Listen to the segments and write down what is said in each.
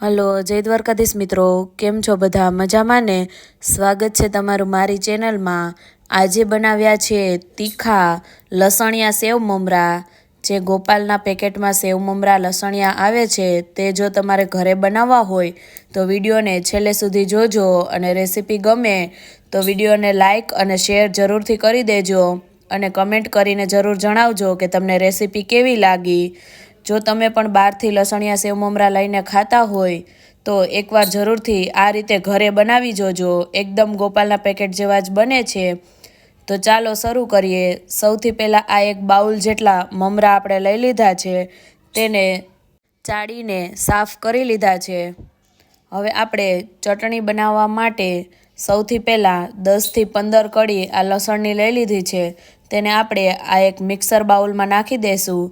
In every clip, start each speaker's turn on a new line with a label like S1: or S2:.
S1: Hello જય દ્વારકાધીશ મિત્રો, કેમ છો બધા? મજામાં ને? સ્વાગત છે તમારું મારી ચેનલમાં. આજે બનાવ્યા છે તીખા લસણિયા સેવ મમરા. જે ગોપાલના પેકેટમાં સેવ મમરા લસણિયા આવે છે તે જો તમારે ઘરે બનાવવા હોય તો વિડીયોને છેલ્લે સુધી જોજો, અને રેસીપી ગમે તો વિડીયોને લાઇક અને શેર જરૂરથી કરી દેજો, અને કમેન્ટ કરીને જરૂર જણાવજો કે તમને રેસીપી કેવી લાગી. જો તમે પણ બહારથી લસણિયા સેવ મમરા લઈને ખાતા હોય તો એકવાર જરૂરથી આ રીતે ઘરે બનાવી જોજો. એકદમ ગોપાલના પેકેટ જેવા જ બને છે. તો ચાલો શરૂ કરીએ. સૌથી પહેલાં આ એક બાઉલ જેટલા મમરા આપણે લઈ લીધા છે, તેને ચાળીને સાફ કરી લીધા છે. હવે આપણે ચટણી બનાવવા માટે સૌથી પહેલાં 10થી 15 કળી આ લસણની લઈ લીધી છે. તેને આપણે આ એક મિક્સર બાઉલમાં નાખી દઈશું,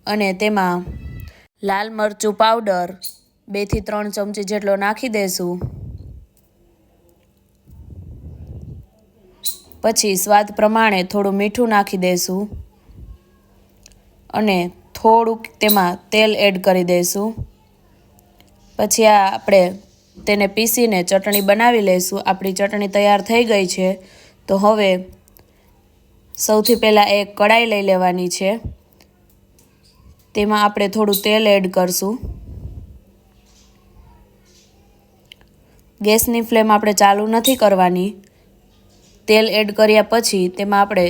S1: અને તેમાં લાલ મરચું પાવડર 2 થી 3 ચમચી જેટલો નાખી દઈશું. પછી સ્વાદ પ્રમાણે થોડું મીઠું નાખી દઈશું, અને થોડુંક તેમાં તેલ એડ કરી દઈશું. પછી આ આપણે તેને પીસીને ચટણી બનાવી લઈશું. આપણી ચટણી તૈયાર થઈ ગઈ છે. તો હવે સૌથી પહેલાં એક કઢાઈ લઈ લેવાની છે. તેમાં આપણે થોડું તેલ એડ કરશું. ગેસની ફ્લેમ આપણે ચાલુ નથી કરવાની. તેલ એડ કર્યા પછી તેમાં આપણે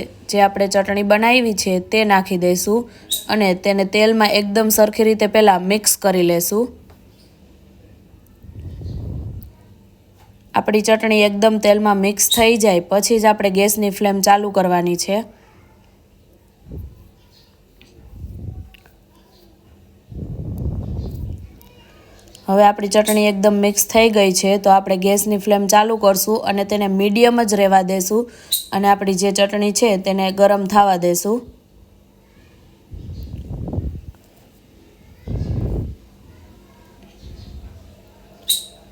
S1: ચટણી બનાવી છે તે નાખી દઈશું, અને તેને તેલમાં એકદમ સરખી રીતે પહેલાં મિક્સ કરી લેશું. આપણી ચટણી એકદમ તેલમાં મિક્સ થઈ જાય પછી જ આપણે ગેસની ફ્લેમ ચાલુ કરવાની છે. હવે આપણી ચટણી એકદમ મિક્સ થઈ ગઈ છે. તો આપણે ગેસની ફ્લેમ ચાલુ કરશું અને તેને મીડિયમ જ રહેવા દેશું, અને આપણી જે ચટણી છે તેને ગરમ થવા દેશું.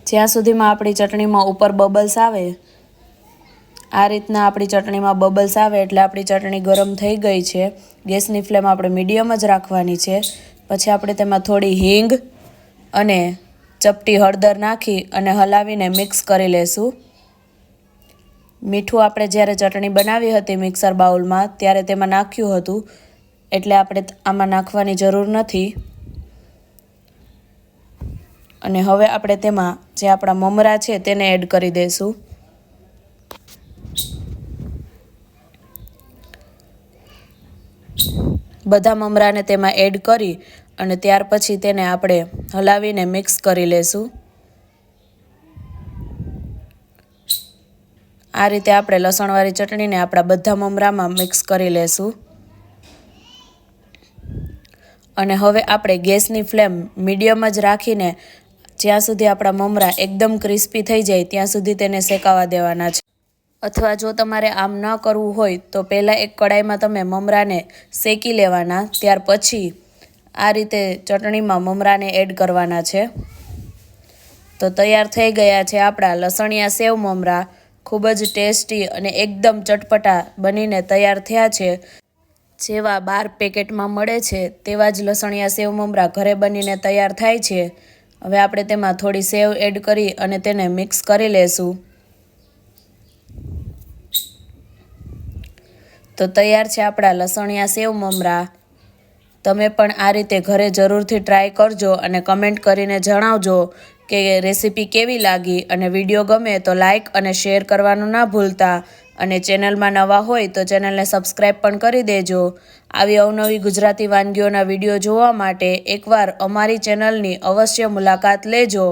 S1: જ્યાં સુધીમાં આપણી ચટણીમાં ઉપર બબલ્સ આવે, આ રીતના આપણી ચટણીમાં બબલ્સ આવે એટલે આપણી ચટણી ગરમ થઈ ગઈ છે. ગેસની ફ્લેમ આપણે મીડિયમ જ રાખવાની છે. પછી આપણે તેમાં થોડી હિંગ અને ચપટી હળદર નાખી અને હલાવીને મિક્સ કરી લેશું. મીઠું આપણે જ્યારે ચટણી બનાવી હતી મિક્સર બાઉલમાં ત્યારે તેમાં નાખ્યું હતું, એટલે આપણે આમાં નાખવાની જરૂર નથી. અને હવે આપણે તેમાં જે આપણા મમરા છે તેને એડ કરી દઈશું. બધા મમરાને તેમાં એડ કરી અને ત્યાર પછી તેને આપણે હલાવીને મિક્સ કરી લેશું. આ રીતે આપણે લસણવાળી ચટણીને આપણા બધા મમરામાં મિક્સ કરી લેશું. અને હવે આપણે ગેસની ફ્લેમ મીડિયમ જ રાખીને જ્યાં સુધી આપણા મમરા એકદમ ક્રિસ્પી થઈ જાય ત્યાં સુધી તેને શેકાવા દેવાના છે. અથવા જો તમારે આમ ન કરવું હોય તો પહેલાં એક કડાઈમાં તમે મમરાને શેકી લેવાના, ત્યાર પછી આ રીતે ચટણીમાં મમરાને એડ કરવાના છે. તો તૈયાર થઈ ગયા છે આપણા લસણિયા સેવ મમરા. ખૂબ જ ટેસ્ટી અને એકદમ ચટપટા બનીને તૈયાર થયા છે. જેવા બહાર પેકેટમાં મળે છે તેવા જ લસણિયા સેવ મમરા ઘરે બનીને તૈયાર થાય છે. હવે આપણે તેમાં થોડી સેવ એડ કરી અને તેને મિક્સ કરી લેશું. તો તૈયાર છે આપણા લસણિયા સેવ મમરા. તમે પણ આ રીતે ઘરે જરૂરથી ટ્રાય કરજો અને કમેન્ટ કરીને જણાવજો કે રેસીપી કેવી લાગી. અને વિડીયો ગમે તો લાઇક અને શેર કરવાનું ના ભૂલતા, અને ચેનલમાં નવા હોય તો ચેનલને સબસ્ક્રાઈબ પણ કરી દેજો. આવી અવનવી ગુજરાતી વાનગીઓના વિડીયો જોવા માટે એકવાર અમારી ચેનલની અવશ્ય મુલાકાત લેજો.